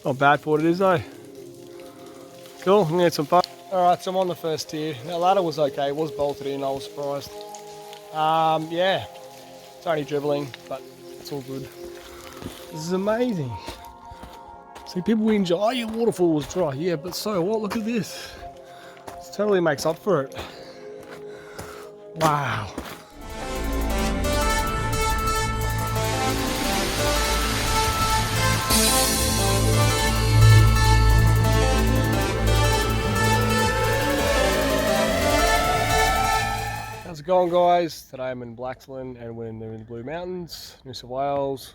Not bad for what it is though. Cool, I'm gonna get some fun. Alright, so I'm on the first tier. That ladder was okay, it was bolted in, I was surprised. Yeah, it's only dribbling, but it's all good. This is amazing. See, people enjoy your waterfalls dry. Yeah, but so what? Look at this. It totally makes up for it. Wow. How's it going, guys? Today I'm in Blaxland and we're in the Blue Mountains, New South Wales,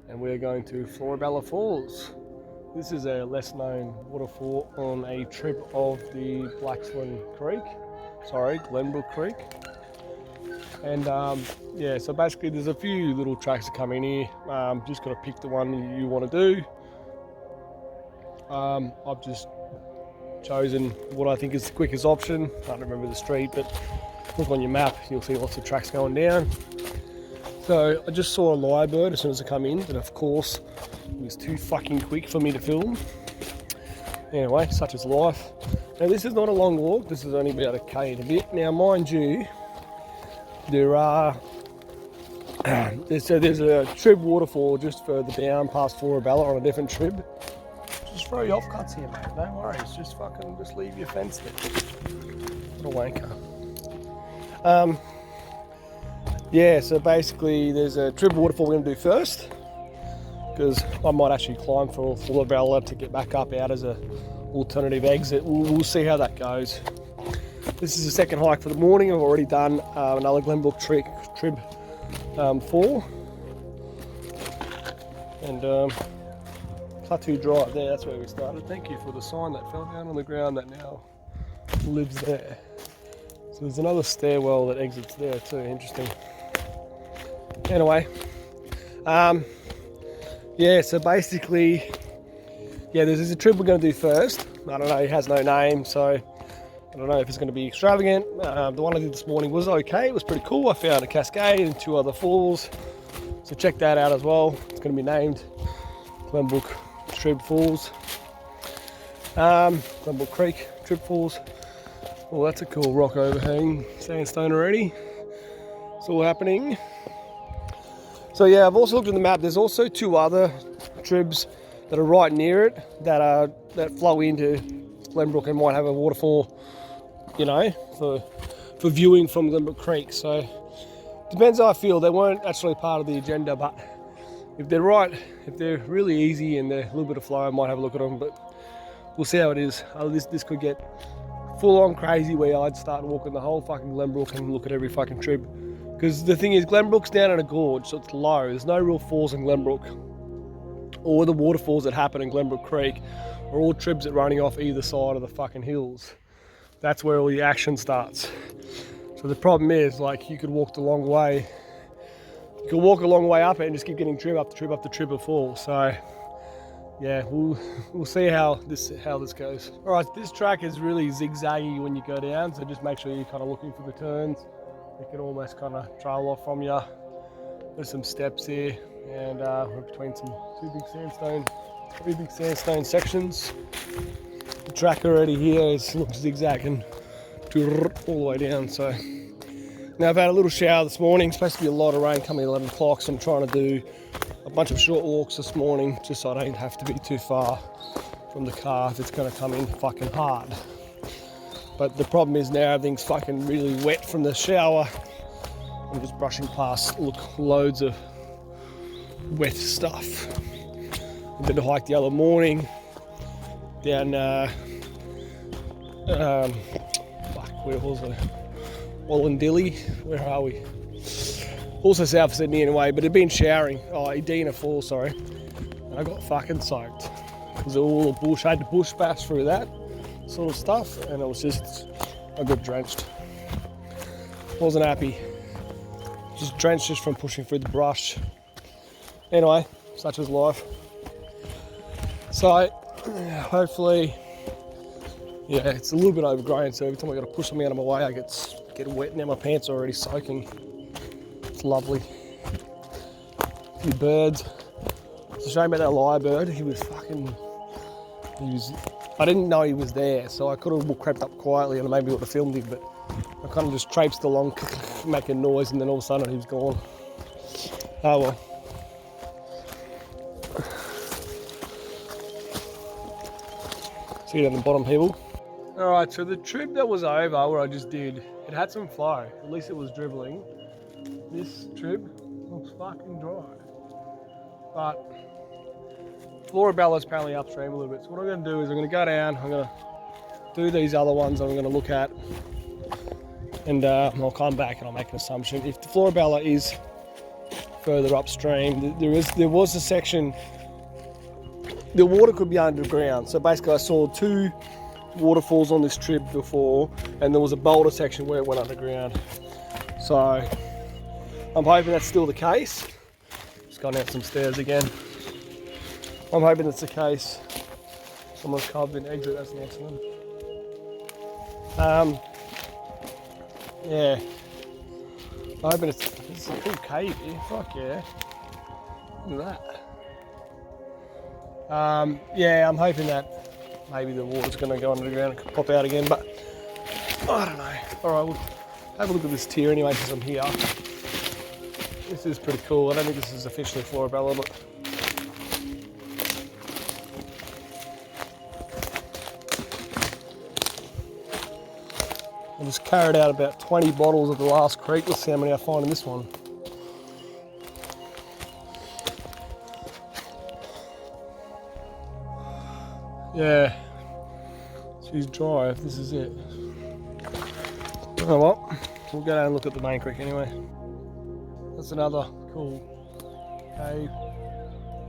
and we're going to Florabella Falls. This is a less known waterfall on a trib of the Blaxland Creek, Glenbrook Creek. And yeah, so basically there's a few little tracks that come in here. Just got to pick the one you want to do. I've just chosen what I think is the quickest option. I can't remember the street, but look on your map, you'll see lots of tracks going down. So I just saw a lyrebird as soon as I come in, but of course it was too fucking quick for me to film. Anyway, such is life. Now this is not a long walk, this is only about a K and a bit. Now mind you, there's a trib waterfall just further down past Florabella on a different trib. Just throw your offcuts here, mate, no worries, just leave your fence there. What a wanker. Yeah, so basically there's a trib waterfall we're going to do first, because I might actually climb for Florabella to get back up out as a alternative exit. We'll see how that goes. This is the second hike for the morning. I've already done another Glenbrookcreek trib 4 and Plateau Drive there, that's where we started. Thank you for the sign that fell down on the ground that now lives there. So there's another stairwell that exits there too, interesting. Anyway, yeah, so basically, yeah, there's a trip we're going to do first. I don't know, it has no name, so I don't know if it's going to be extravagant. The one I did this morning was okay, it was pretty cool. I found a cascade and 2 other falls, so check that out as well. It's going to be named Glenbrook Trib Falls, Glenbrook Creek Trib Falls. Well, that's a cool rock overhang, sandstone already. It's all happening. So yeah, I've also looked at the map. There's also 2 other tribs that are right near it that flow into Glenbrook and might have a waterfall, you know, for viewing from Glenbrook Creek. So depends how I feel. They weren't actually part of the agenda, but if they're right, if they're really easy and they're a little bit of flow, I might have a look at them. But we'll see how it is. This could get full on crazy where I'd start walking the whole fucking Glenbrook and look at every fucking trib. Because the thing is, Glenbrook's down in a gorge, so it's low. There's no real falls in Glenbrook. All the waterfalls that happen in Glenbrook Creek are all tribs that are running off either side of the fucking hills. That's where all the action starts. So the problem is, like, you could walk the long way. You could walk a long way up it and just keep getting trib after trib after trib of falls. So yeah, we'll see how this goes. All right, this track is really zigzaggy when you go down, so just make sure you're kind of looking for the turns. It can almost kind of trail off from you. There's some steps here, and we're between three big sandstone sections. The track already here looks zigzagging all the way down. So now I've had a little shower this morning. It's supposed to be a lot of rain coming at 11 o'clock, so I'm trying to do a bunch of short walks this morning just so I don't have to be too far from the car if it's going to come in fucking hard. But the problem is now everything's fucking really wet from the shower. I'm just brushing past loads of wet stuff. I did a hike the other morning down where was it? Wallandilly, where are we? Also South Sydney anyway, but it'd been showering. Oh, Edina Falls, sorry. And I got fucking soaked. It was all the bush. I had to bush bash through that sort of stuff, and it was just, I got drenched. Wasn't happy. Just drenched just from pushing through the brush. Anyway, such is life. So, hopefully, yeah, it's a little bit overgrown, so every time I got to push something out of my way, I get wet. Now my pants are already soaking. It's lovely. A few birds. It's a shame about that lyrebird. He was fucking I didn't know he was there, so I could have crept up quietly and maybe would have filmed him, but I kind of just traipsed along making noise, and then all of a sudden he was gone. Oh well. See you down the bottom, people. Alright, so the trip that was over, where I just did, it had some flow. At least it was dribbling. This trip looks fucking dry. But Florabella's apparently upstream a little bit. So what I'm going to do is I'm going to go down, I'm going to do these other ones I'm going to look at, and I'll come back and I'll make an assumption. If the Florabella is further upstream, there was a section, the water could be underground. So basically I saw 2 waterfalls on this trip before, and there was a boulder section where it went underground. So I'm hoping that's still the case. Just gone down some stairs again. I'm hoping that's the case. Someone's carved an exit, that's an excellent. Yeah. I'm hoping it's a cool cave here, fuck yeah. Look at that. Yeah, I'm hoping that maybe the water's gonna go underground and pop out again, but I don't know. Alright, we'll have a look at this tier anyway because I'm here. This is pretty cool. I don't think this is officially Florabella, but I just carried out about 20 bottles of the last creek. Let's see how many I find in this one. Yeah, she's dry if this is it. Oh well, we'll go down and look at the main creek anyway. That's another cool cave.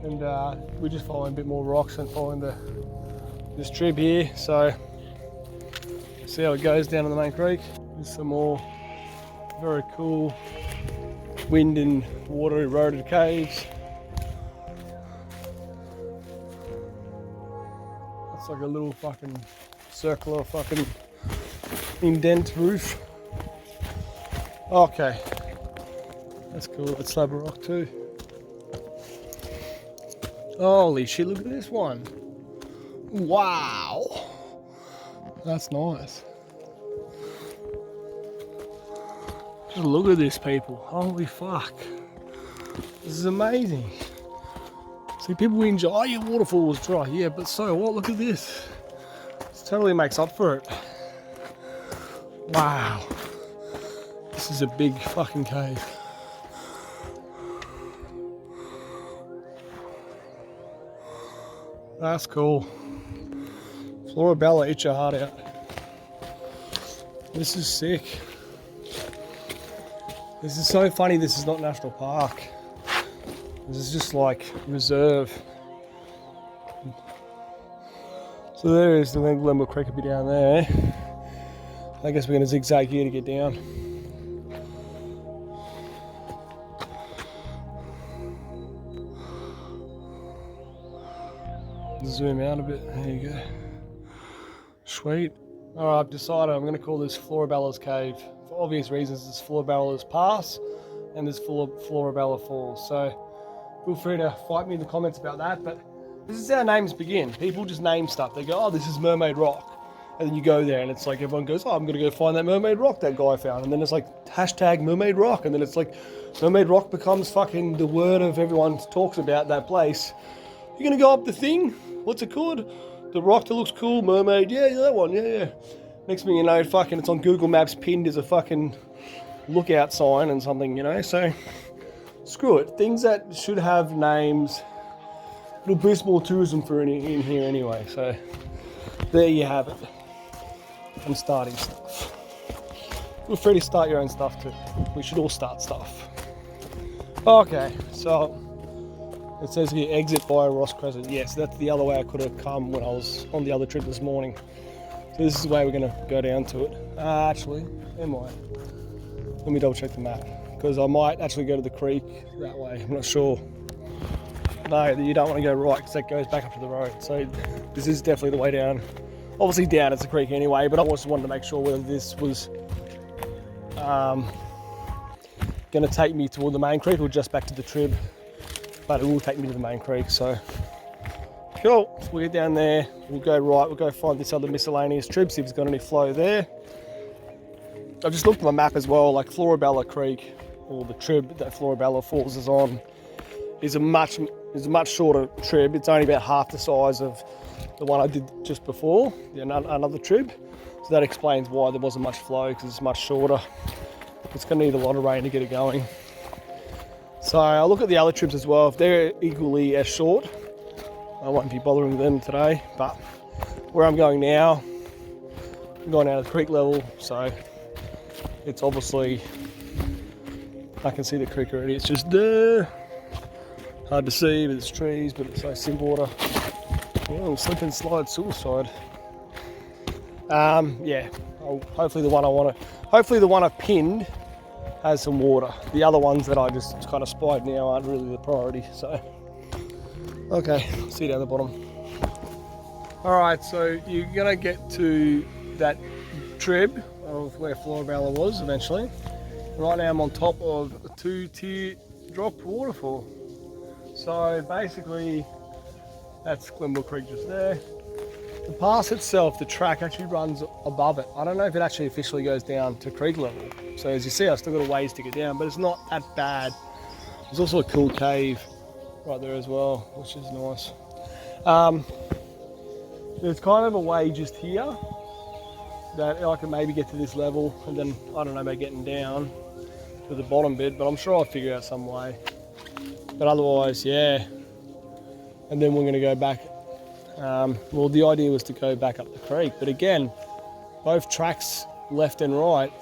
And we're just following a bit more rocks and following this trib here. So see how it goes down in the main creek. There's some more very cool wind and water eroded caves. It's like a little fucking circular fucking indent roof. Okay, that's cool. It's slab of rock too. Holy shit, look at this one. Wow, that's nice. Just look at this, people. Holy fuck, this is amazing. See, people enjoy your waterfall was dry, yeah, but so what? Look at this. This totally makes up for it. Wow, this is a big fucking cave. That's cool. Florabella, eat your heart out. This is sick. This is so funny. This is not national park. This is just like reserve. So there is the Glenbrook Creek, could be down there. I guess we're going to zigzag here to get down. Zoom out a bit. There you go. Sweet. Alright, I've decided I'm going to call this Florabella's Cave. For obvious reasons, it's Florabella's Pass and there's Florabella Falls. So feel free to fight me in the comments about that, but this is how names begin. People just name stuff. They go, oh, this is Mermaid Rock. And then you go there and it's like everyone goes, oh, I'm going to go find that Mermaid Rock that guy found. And then it's like hashtag Mermaid Rock. And then it's like Mermaid Rock becomes fucking the word of everyone talks about that place. You're going to go up the thing. What's it called? The rock that looks cool, mermaid. Yeah, that one. Yeah. Next thing you know, fucking it's on Google Maps pinned as a fucking lookout sign and something, you know. So screw it. Things that should have names, it'll boost more tourism for in here anyway. So there you have it. I'm starting stuff. Feel free to start your own stuff too. We should all start stuff. Okay, so it says here exit via Ross Crescent. Yes, that's the other way I could have come when I was on the other trip this morning. So this is the way we're going to go down to it. Actually, am I? Let me double check the map, because I might actually go to the creek that way. I'm not sure. No, you don't want to go right because that goes back up to the road. So this is definitely the way down. Obviously down it's a creek anyway, but I just wanted to make sure whether this was going to take me toward the main creek or just back to the trib. But it will take me to the main creek, so Cool, so we'll get down there, we'll go right, we'll go find this other miscellaneous trib, see if it's got any flow there. I've just looked at my map as well, like Florabella Creek, or the trib that Florabella Falls is on, is a much shorter trib. It's only about half the size of the one I did just before, another trib. So that explains why there wasn't much flow, because it's much shorter. It's going to need a lot of rain to get it going. So I'll look at the other tribs as well. If they're equally as short, I won't be bothering them today. But where I'm going now, I'm going out of the creek level, so it's obviously, I can see the creek already. It's just there. Hard to see, but it's trees, but it's nice in water. Oh, slip and slide suicide. Yeah, hopefully the one I've pinned has some water. The other ones that I just kind of spied now aren't really the priority, so. Okay, see you down the bottom. All right, so you're gonna get to that trib of where Florabella was eventually. Right now I'm on top of a 2-tier drop waterfall. So basically, that's Glenbrook Creek just there. The pass itself, the track actually runs above it. I don't know if it actually officially goes down to creek level. So as you see, I've still got a ways to get down, but it's not that bad. There's also a cool cave right there as well, which is nice. There's kind of a way just here that I can maybe get to this level, and then, I don't know, maybe getting down to the bottom bit, but I'm sure I'll figure out some way. But otherwise, yeah. And then we're gonna go back. Well, the idea was to go back up the creek, but again, both tracks left and right,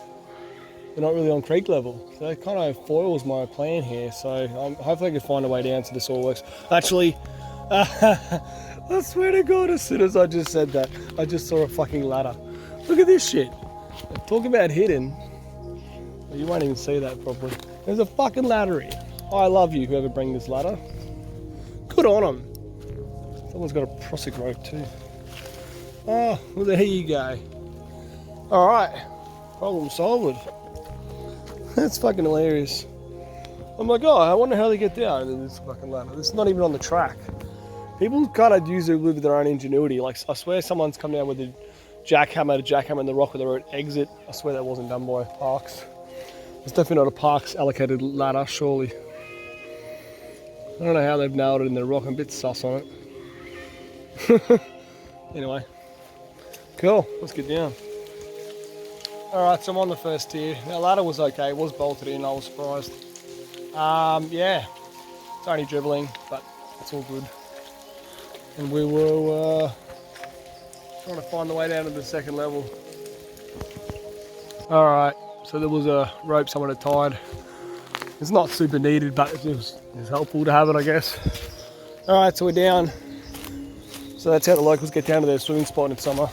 they're not really on creek level. So that kind of foils my plan here. So hopefully I can find a way down so this all works. Actually, I swear to God, as soon as I just said that, I just saw a fucking ladder. Look at this shit. Talking about hidden. You won't even see that properly. There's a fucking ladder here. I love you, whoever bring this ladder. Good on them. Someone's got a prosec rope too. Oh, well, there you go. All right, problem solved. That's fucking hilarious. I'm like, oh, I wonder how they get down. And then this fucking ladder. This is not even on the track. People kind of use it with their own ingenuity. Like, I swear someone's come down with a jackhammer to jackhammer in the rock with their own exit. I swear that wasn't done by Parks. It's definitely not a Parks allocated ladder, surely. I don't know how they've nailed it in the rock. I'm a bit sus on it. Anyway, cool, let's get down. Alright, so I'm on the first tier. Now, ladder was okay, it was bolted in, I was surprised. Yeah, it's only dribbling, but it's all good. And we were trying to find the way down to the second level. Alright, so there was a rope someone had tied. It's not super needed, but it was helpful to have it, I guess. Alright, so we're down. So that's how the locals get down to their swimming spot in summer.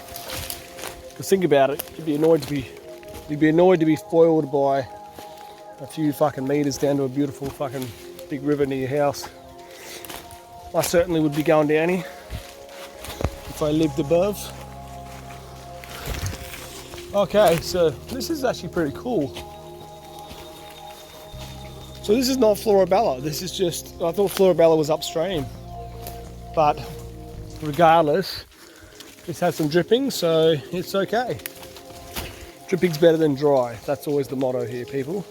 Because think about it, you'd be annoyed to be foiled by a few fucking meters down to a beautiful fucking big river near your house. I certainly would be going down here if I lived above. Okay, so this is actually pretty cool. So this is not Florabella, this is just, I thought Florabella was upstream. But regardless, this has some dripping, so it's okay. Dripping's better than dry. That's always the motto here, people.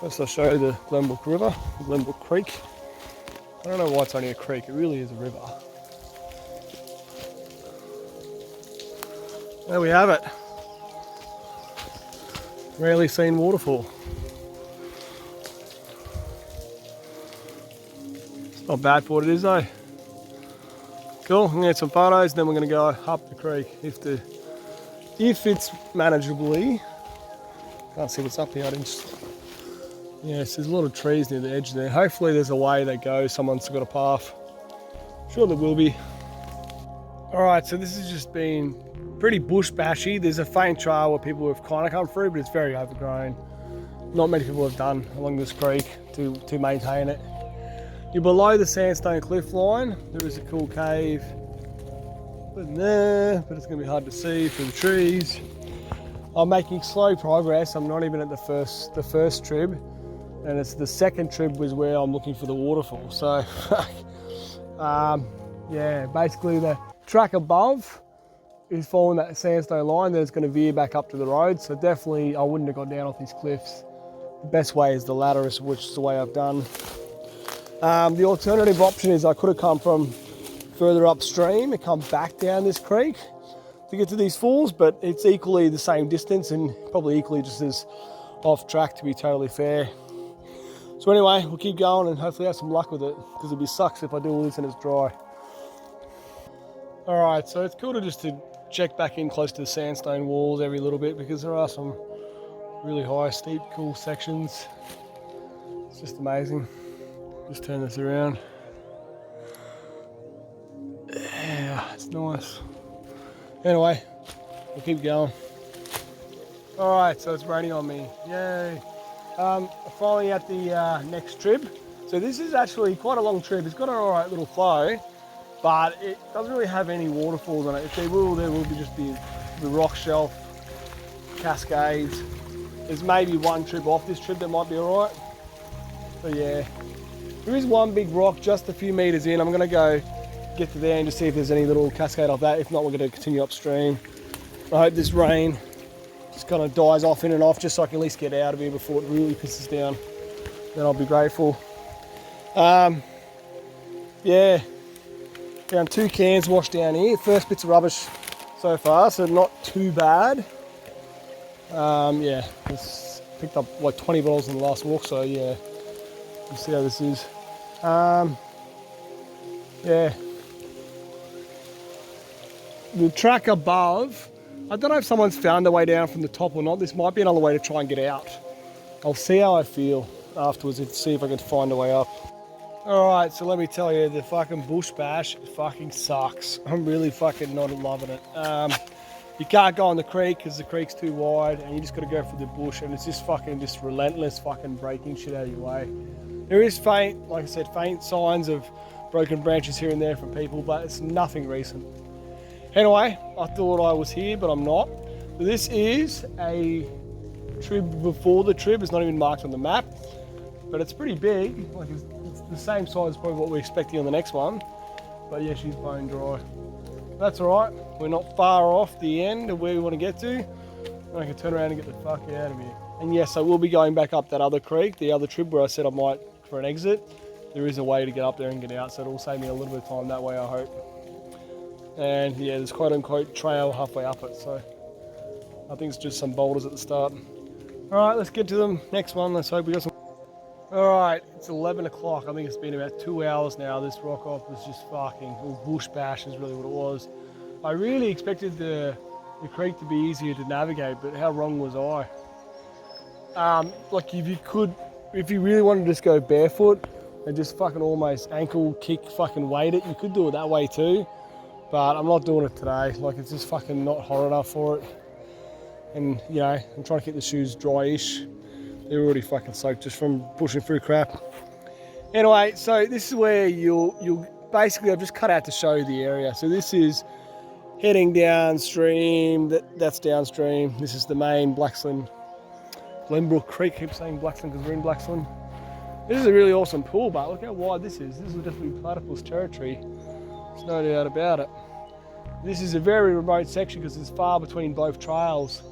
First I'll show you the Glenbrook River, Glenbrook Creek. I don't know why it's only a creek, it really is a river. There we have it. Rarely seen waterfall. Not bad for what it is though. Cool, I'm gonna get some photos, then we're gonna go up the creek if it's manageably. Can't see what's up here, yes, there's a lot of trees near the edge there. Hopefully there's a way that goes, someone's got a path. Sure there will be. Alright, so this has just been pretty bush bashy. There's a faint trail where people have kind of come through, but it's very overgrown. Not many people have done along this creek to maintain it. You're below the sandstone cliff line. There is a cool cave in there, but it's going to be hard to see through the trees. I'm making slow progress. I'm not even at the first trib. and it's the second trib was where I'm looking for the waterfall. So yeah, basically the track above is following that sandstone line, then it's going to veer back up to the road. So definitely I wouldn't have gone down off these cliffs. The best way is the ladder, which is the way I've done. The alternative option is I could have come from further upstream and come back down this creek to get to these falls, but it's equally the same distance and probably equally just as off track, to be totally fair. So anyway, we'll keep going and hopefully have some luck with it, because it'd be sucks if I do all this and it's dry. All right, so it's cool to check back in close to the sandstone walls every little bit, because there are some really high, steep, cool sections. It's just amazing. Just turn this around. Yeah, it's nice. Anyway, we'll keep going. All right, so it's raining on me. Yay. Finally at the next trib. So this is actually quite a long trib. It's got an all right little flow, but it doesn't really have any waterfalls on it. If there will be just the rock shelf, cascades. There's maybe one trib off this trib that might be all right. So yeah, there is one big rock just a few meters in. I'm gonna go get to there and just see if there's any little cascade off that. If not, we're gonna continue upstream. I hope this rain just kind of dies off in and off, just so I can at least get out of here before it really pisses down. Then I'll be grateful. Yeah, found 2 cans washed down here. First bits of rubbish so far, so not too bad. Yeah, just picked up like 20 bottles in the last walk, so yeah, we'll see how this is. Yeah, the track above, I don't know if someone's found a way down from the top or not. This might be another way to try and get out. I'll see how I feel afterwards and see if I can find a way up. Alright, so let me tell you, the fucking bush bash fucking sucks. I'm really fucking not loving it. You can't go on the creek because the creek's too wide, and you just got to go for the bush, and it's just relentless fucking breaking shit out of your way. There is faint, like I said, faint signs of broken branches here and there from people, but it's nothing recent. Anyway, I thought I was here, but I'm not. This is a trib before the trib. It's not even marked on the map, but it's pretty big. Like it's the same size as probably what we're expecting on the next one. But yeah, she's bone dry. That's all right. We're not far off the end of where we want to get to. And I can turn around and get the fuck out of here. And yes, I will be going back up that other creek, the other trib where I said I might for an exit. There is a way to get up there and get out, so it'll save me a little bit of time that way, I hope. And yeah, there's quote unquote trail halfway up it, so I think it's just some boulders at the start. All right, let's get to the next one. Let's hope we got some. All right, it's 11 o'clock. I think it's been about 2 hours now. This rock off was just fucking, bush bash is really what it was. I really expected the creek to be easier to navigate, but how wrong was I? Like if you really wanted to just go barefoot and just fucking almost ankle kick fucking weight it, you could do it that way too. But I'm not doing it today. Like it's just fucking not hot enough for it. And you know, I'm trying to keep the shoes dry-ish. They're already fucking soaked just from pushing through crap. Anyway, so this is where you'll basically, I've just cut out to show you the area. So this is heading downstream, that's downstream. This is the main Blaxland, Glenbrook Creek. I keep saying Blaxland because we're in Blaxland. This is a really awesome pool, but look how wide this is. This is definitely platypus territory. There's no doubt about it. This is a very remote section because it's far between both trails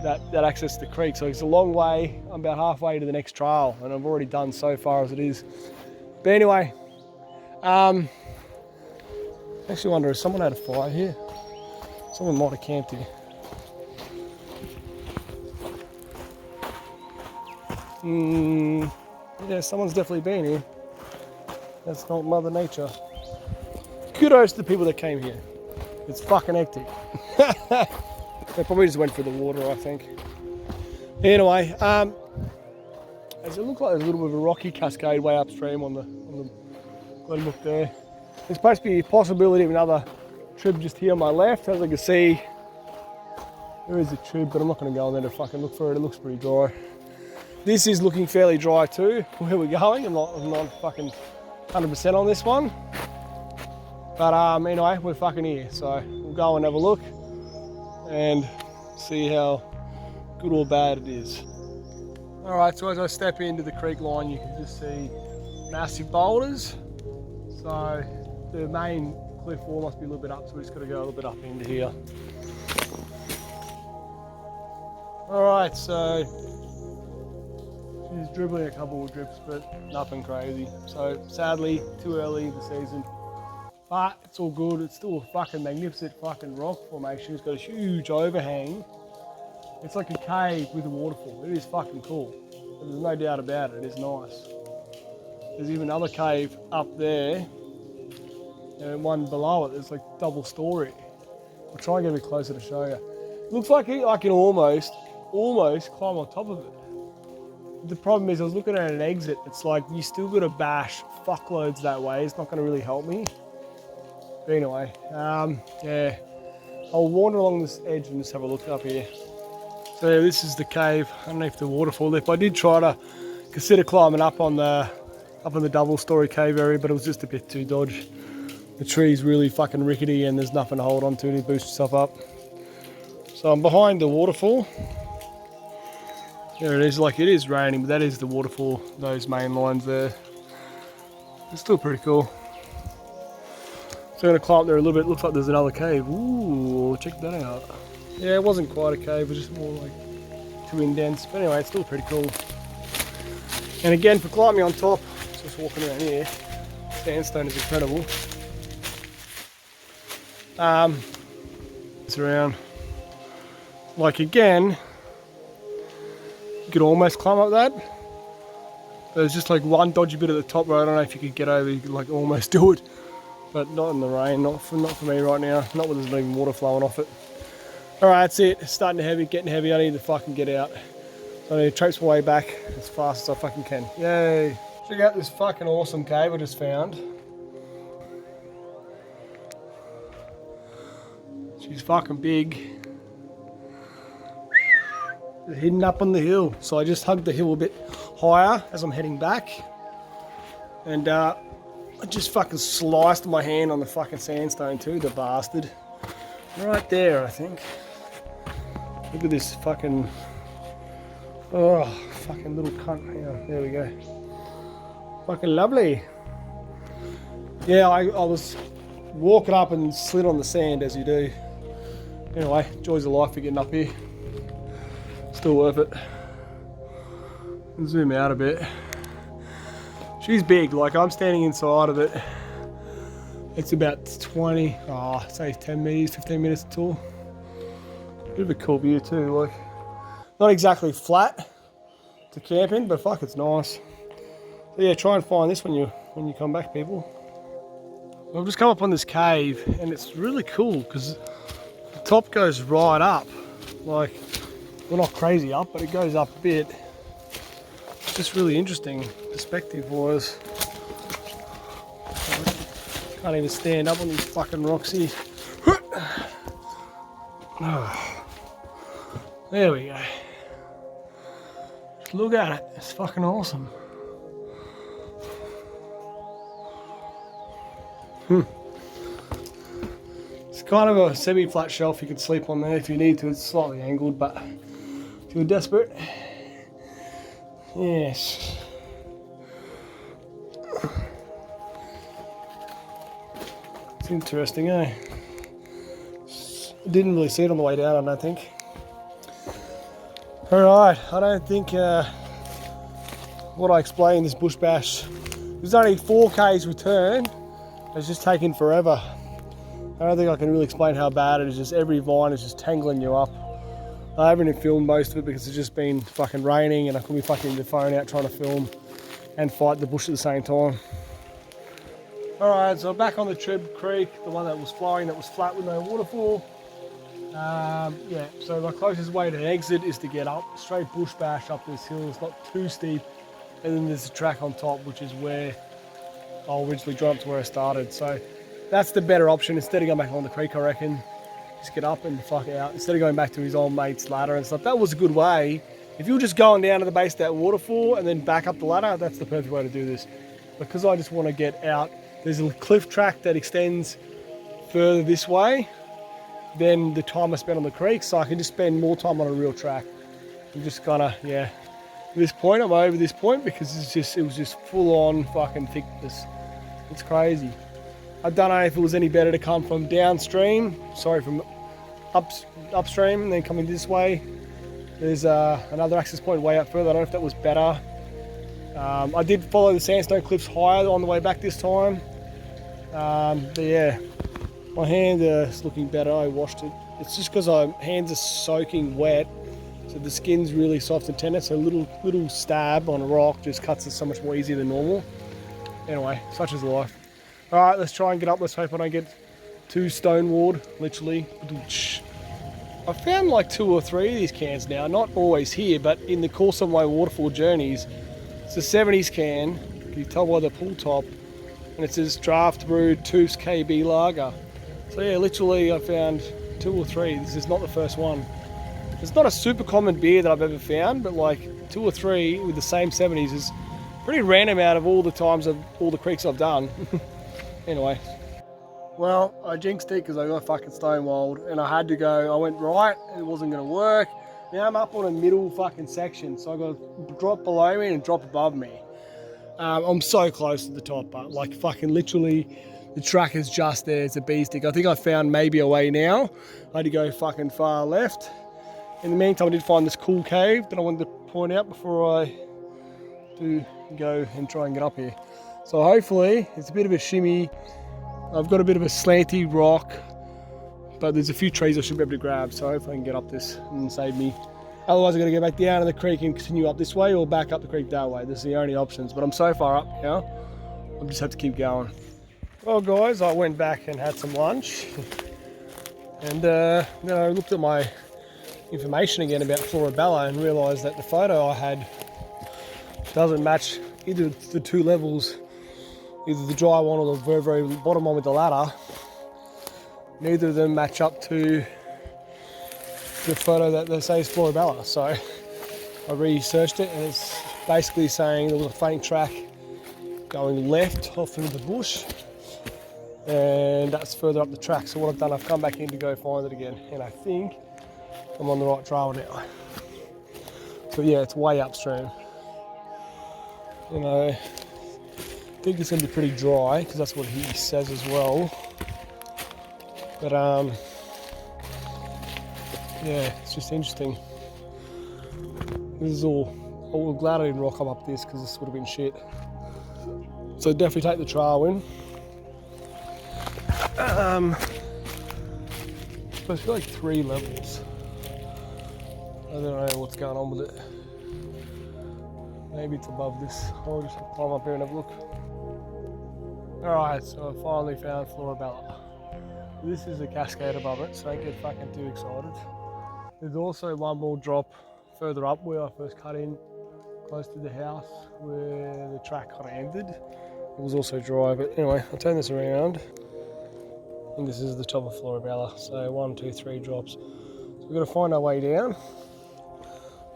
that access the creek. So it's a long way. I'm about halfway to the next trail and I've already done so far as it is. But anyway, I actually wonder if someone had a fire here. Someone might have camped here. Yeah, someone's definitely been here. That's not Mother Nature. Kudos to the people that came here. It's fucking hectic. They probably just went for the water, I think. Anyway, as it looks like there's a little bit of a rocky cascade way upstream on the Glenbrook there. There's supposed to be a possibility of another trib just here on my left. As I can see, there is a trib, but I'm not going to go in there to fucking look for it. It looks pretty dry. This is looking fairly dry too, where we're going. I'm not fucking 100% on this one. But anyway, we're fucking here. So we'll go and have a look and see how good or bad it is. Alright, so as I step into the creek line, you can just see massive boulders. So the main cliff wall must be a little bit up, so we just got to go a little bit up into here. Alright, so she's dribbling a couple of drips, but nothing crazy. So sadly, too early in the season. But it's all good. It's still a fucking magnificent fucking rock formation. It's got a huge overhang. It's like a cave with a waterfall. It is fucking cool. There's no doubt about it. It is nice. There's even another cave up there, and one below it. There's like double story. I'll try and get a bit closer to show you. It looks like I can almost climb on top of it. The problem is I was looking at an exit. It's like you still got to bash fuckloads that way. It's not going to really help me. But anyway, yeah, I'll wander along this edge and just have a look up here. So yeah, this is the cave underneath the waterfall lip. I did try to consider climbing up on the double story cave area, but it was just a bit too dodgy. The tree's really fucking rickety and there's nothing to hold on to boost yourself up. So I'm behind the waterfall. There it is. Like, it is raining, but that is the waterfall, those main lines there. It's still pretty cool. So I'm going to climb up there a little bit. Looks like there's another cave. Ooh, check that out. Yeah, it wasn't quite a cave, it was just more like too indents. But anyway, it's still pretty cool. And again, for climbing on top, just walking around here, sandstone is incredible. It's around, like, again, you could almost climb up that. There's just like one dodgy bit at the top where I don't know if you could get over, you could like almost do it. But not in the rain, not for me right now, not when there's not even water flowing off it. Alright, that's it. It's starting to heavy, getting heavy. I need to fucking get out. So I need to traipse my way back as fast as I fucking can. Yay! Check out this fucking awesome cave I just found. She's fucking big. It's hidden up on the hill. So I just hugged the hill a bit higher as I'm heading back. And I just fucking sliced my hand on the fucking sandstone too, the bastard. Right there, I think. Look at this fucking, oh, fucking little cunt. Yeah, there we go. Fucking lovely. Yeah, I was walking up and slid on the sand as you do. Anyway, joys of life for getting up here. Still worth it. Zoom out a bit. She's big, like I'm standing inside of it. It's about 20, say 10 meters, 15 meters tall. Bit of a cool view too, like not exactly flat to camp in, but fuck, it's nice. So yeah, try and find this when you come back, people. I've just come up on this cave and it's really cool because the top goes right up. Like, well, not crazy up, but it goes up a bit. It's just really interesting perspective wise. Can't even stand up on these fucking rocks here. There we go. Just look at it. It's fucking awesome. It's kind of a semi-flat shelf. You could sleep on there if you need to. It's slightly angled, but if you're desperate, yes. It's interesting, eh? Didn't really see it on the way down, I don't think. Alright, I don't think what I explained in this bush bash, there's only 4K's return. It's just taking forever. I don't think I can really explain how bad it is. Just every vine is just tangling you up. I haven't even filmed most of it because it's just been fucking raining and I couldn't be fucking the phone out trying to film and fight the bush at the same time. Alright, so back on the Trib Creek, the one that was flowing, that was flat with no waterfall. Yeah, so my closest way to exit is to get up, straight bush bash up this hill. It's not too steep. And then there's a track on top, which is where I'll originally jump to where I started. So that's the better option. Instead of going back on the creek, I reckon, just get up and fuck out. Instead of going back to his old mate's ladder and stuff. That was a good way. If you're just going down to the base of that waterfall and then back up the ladder, that's the perfect way to do this. Because I just want to get out. There's a cliff track that extends further this way than the time I spent on the creek, so I can just spend more time on a real track. I'm just gonna, yeah, this point. I'm over this point because it was just full on fucking thickness. It's crazy. I don't know if it was any better to come from downstream, from upstream, and then coming this way. There's another access point way up further. I don't know if that was better. I did follow the sandstone cliffs higher on the way back this time. But yeah, my hand is looking better. I washed it. It's just because my hands are soaking wet, so the skin's really soft and tender. So a little stab on a rock just cuts it so much more easier than normal. Anyway, such is life. All right, let's try and get up. Let's hope I don't get too stonewalled, literally. I found like 2 or 3 of these cans now, not always here, but in the course of my waterfall journeys. It's a 70s can, you can tell by the pull top, and it says draft brewed Toofs KB lager. So yeah, literally I found 2 or 3. This is not the first one. It's not a super common beer that I've ever found, but like 2 or 3 with the same 70s is pretty random out of all the times of all the creeks I've done. Anyway. Well, I jinxed it because I got fucking stonewalled and I had to go. I went right and it wasn't going to work. Now I'm up on a middle fucking section, so I got to drop below me and drop above me. I'm so close to the top, but like fucking literally the track is just there. It's a bee stick. I think I found maybe a way now. I had to go fucking far left. In the meantime, I did find this cool cave that I wanted to point out before I do go and try and get up here. So hopefully it's a bit of a shimmy. I've got a bit of a slanty rock, but there's a few trees I should be able to grab, so hopefully I can get up this and save me. Otherwise I'm going to go back down to the creek and continue up this way or back up the creek that way. These are the only options, but I'm so far up now, I just have to keep going. Well guys, I went back and had some lunch, and then I looked at my information again about Florabella and realised that the photo I had doesn't match either the 2 levels, either the dry one or the very, very bottom one with the ladder. Neither of them match up to the photo that they say is Florabella. So I researched it and it's basically saying there was a faint track going left off into the bush, and that's further up the track. So what I've done, I've come back in to go find it again, and I think I'm on the right trail now. So yeah, it's way upstream. You know, I think it's going to be pretty dry because that's what he says as well. But yeah, it's just interesting. This is all glad I didn't rock up this because this would have been shit. So definitely take the trail in. It's supposed to be like 3 levels. I don't know what's going on with it. Maybe it's above this. I'll just climb up here and have a look. Alright, so I finally found Florabella. This is a cascade above it, so don't get fucking too excited. There's also one more drop further up where I first cut in, close to the house where the track kind of ended. It was also dry, but anyway, I'll turn this around. And this is the top of Florabella, so 1, 2, 3 drops. So we've got to find our way down.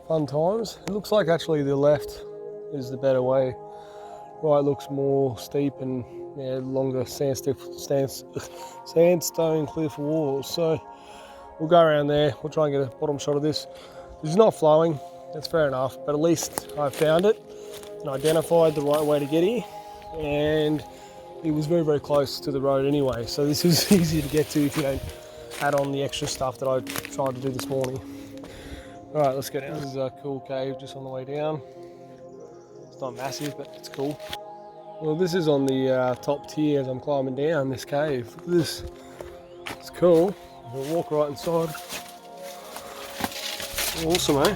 Fun times. It looks like actually the left is the better way. Right looks more steep and longer sandstone cliff walls. So we'll go around there. We'll try and get a bottom shot of this. It's not flowing, that's fair enough, but at least I found it and identified the right way to get here, and it was very, very close to the road anyway. So this was easy to get to if you don't add on the extra stuff that I tried to do this morning. All right, let's go down. This is a cool cave just on the way down. It's not massive, but it's cool. Well, this is on the top tier as I'm climbing down this cave. Look at this. It's cool. We'll walk right inside. Awesome, eh?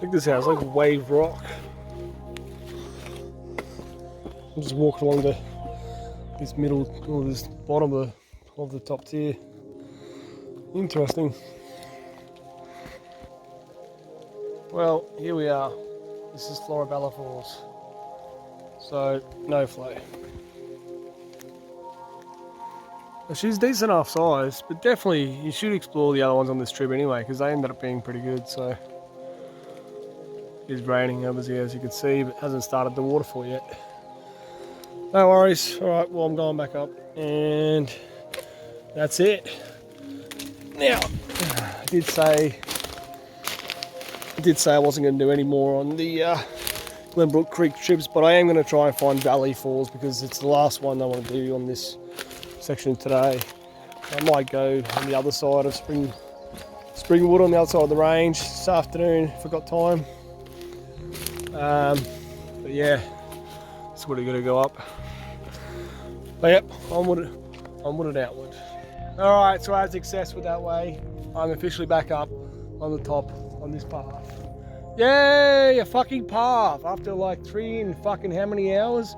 Check this out. It's like wave rock. I'm just walking along this middle, or this bottom of the top tier. Interesting. Well, here we are. This is Florabella Falls. So, no flow. She's decent enough size, but definitely you should explore the other ones on this trip anyway, because they ended up being pretty good. So, it's raining obviously, as you can see, but hasn't started the waterfall yet. No worries. All right, well, I'm going back up, and that's it. Now, I did say I wasn't going to do any more on the Glenbrook Creek tribs, but I am going to try and find Valley Falls because it's the last one I want to do on this section today. I might go on the other side of Springwood on the other side of the range this afternoon if I've got time. But yeah, it's really going to go up. But yep, onward and outward. Alright, so as success with that way, I'm officially back up on the top on this path. Yay, a fucking path after like 3 and fucking how many hours?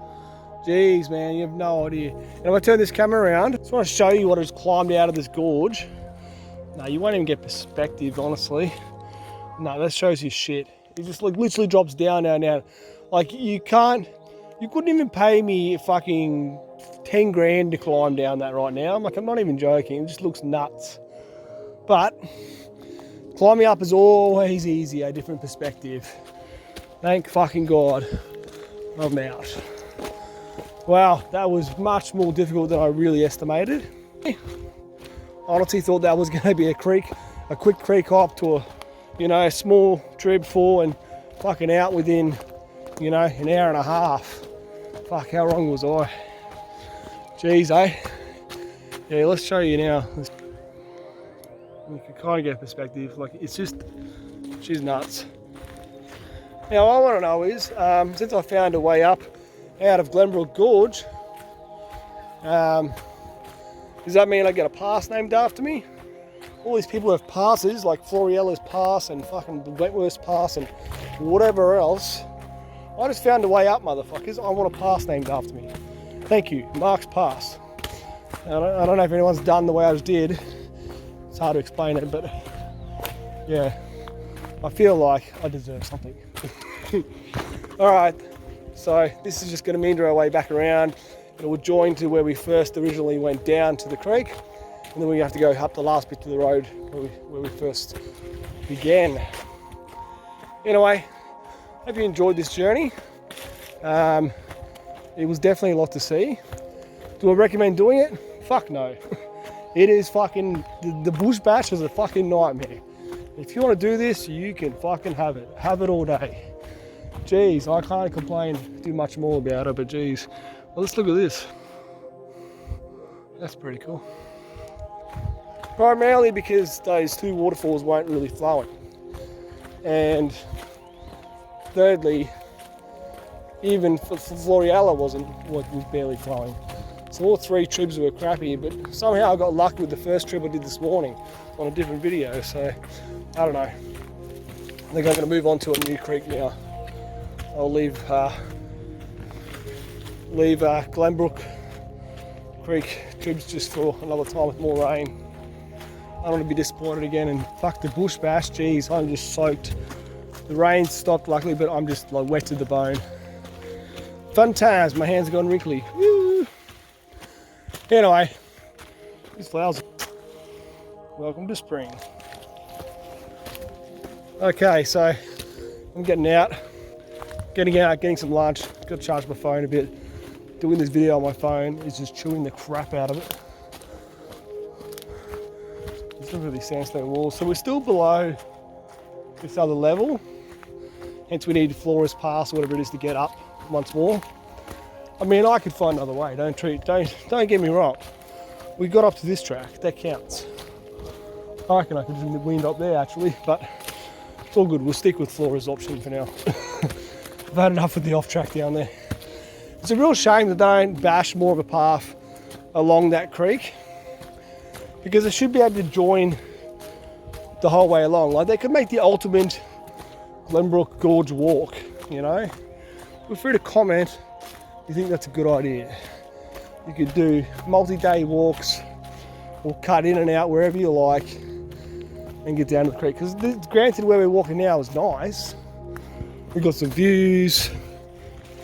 Jeez, man, you have no idea. And if I turn this camera around, I just want to show you what has climbed out of this gorge. No, you won't even get perspective, honestly. No, that shows you shit. It just like literally drops down. Like you couldn't even pay me fucking 10 grand to climb down that right now. I'm not even joking. It just looks nuts. But climbing up is always easy, a different perspective. Thank fucking God I'm out. Wow, that was much more difficult than I really estimated. I honestly thought that was going to be a quick creek hop to a small trib 4 and fucking out within, an hour and a half. Fuck, how wrong was I? Jeez, eh? Yeah, let's show you now. You can kind of get perspective. Like, she's nuts. Now, what I want to know is, since I found a way up out of Glenbrook Gorge, does that mean I get a pass named after me? All these people have passes, like Florabella's Pass and fucking Wentworth's Pass and whatever else. I just found a way up, motherfuckers. I want a pass named after me. Thank you, Mark's Pass. I don't know if anyone's done the way I just did. It's hard to explain it, but yeah, I feel like I deserve something. Alright, so this is just going to meander our way back around. It will join to where we first originally went down to the creek, and then we have to go up the last bit of the road where we first began. Anyway, hope you enjoyed this journey. It was definitely a lot to see. Do I recommend doing it? Fuck no. It is fucking, the bush bash is a fucking nightmare. If you want to do this, you can fucking have it. Have it all day. Jeez, I can't complain too much more about it, but jeez. Well, let's look at this. That's pretty cool. Primarily because those 2 waterfalls weren't really flowing. And thirdly, even Florabella was barely flowing. So all 3 tribs were crappy, but somehow I got lucky with the first trib I did this morning on a different video, so I don't know. I think I'm going to move on to a new creek now. I'll leave Glenbrook Creek tribs just for another time with more rain. I don't want to be disappointed again, and fuck the bush bash, geez, I'm just soaked. The rain stopped luckily, but I'm just like wet to the bone. Fun times, my hands are gone wrinkly. Woo. Anyway, these flowers. Welcome to spring. Okay, so I'm getting out, getting some lunch. Got to charge my phone a bit. Doing this video on my phone is just chewing the crap out of it. Let's look at these sandstone walls. So we're still below this other level. Hence we need Flora's Pass or whatever it is to get up once more. I mean, I could find another way. Don't get me wrong. We got up to this track. That counts. I reckon I could just wind up there actually, but it's all good. We'll stick with Flora's option for now. I've had enough with the off track down there. It's a real shame that they don't bash more of a path along that creek, because they should be able to join the whole way along. Like, they could make the ultimate Glenbrook Gorge walk, Feel free to comment if you think that's a good idea. You could do multi-day walks or cut in and out wherever you like and get down to the creek. Because granted, where we're walking now is nice. We've got some views.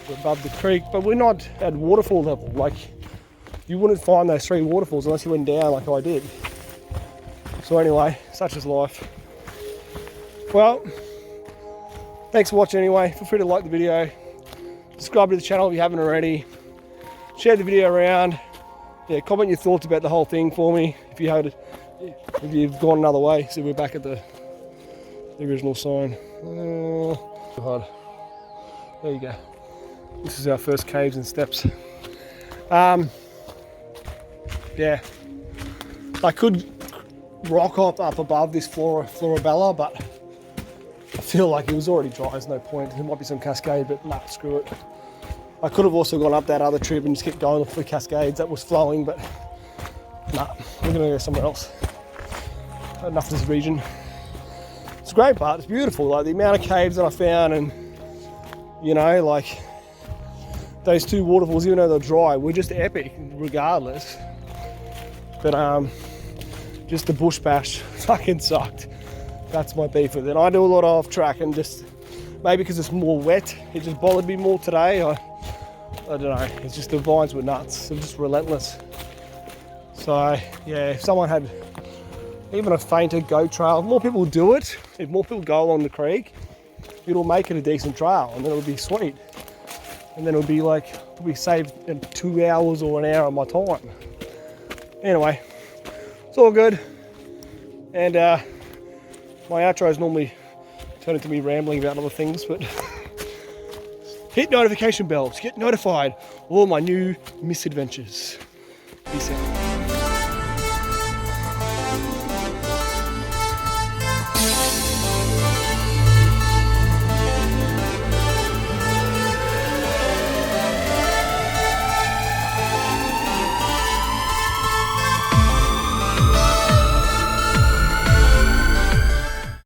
We're above the creek, but we're not at waterfall level. Like, you wouldn't find those 3 waterfalls unless you went down like I did. So anyway, such is life. Well, thanks for watching anyway. Feel free to like the video. Subscribe to the channel if you haven't already. Share the video around. Yeah, comment your thoughts about the whole thing for me if you if you've gone another way. See, we're back at the original sign. God. There you go. This is our first caves and steps. Yeah, I could rock hop up above this Florabella, but I feel like it was already dry. There's no point. There might be some cascade, but nah, screw it. I could have also gone up that other trib and just kept going for the cascades that was flowing, but nah, we're gonna go somewhere else. Enough of this region. It's a great part. It's beautiful. Like the amount of caves that I found, and you know, like those two waterfalls, even though they're dry, were just epic regardless. But just the bush bash fucking sucked. That's my beef with it. I do a lot of off track, and just maybe because it's more wet, it just bothered me more today. I don't know. It's just the vines were nuts. They're just relentless. So yeah, if someone had even a fainter goat trail, if more people do it, if more people go along the creek, it'll make it a decent trail, and then it'll be sweet. And then it'll be like, we saved 2 hours or an hour of my time. Anyway, it's all good. And my outros normally turn into me rambling about other things, but hit notification bells, get notified of all my new misadventures. Peace out.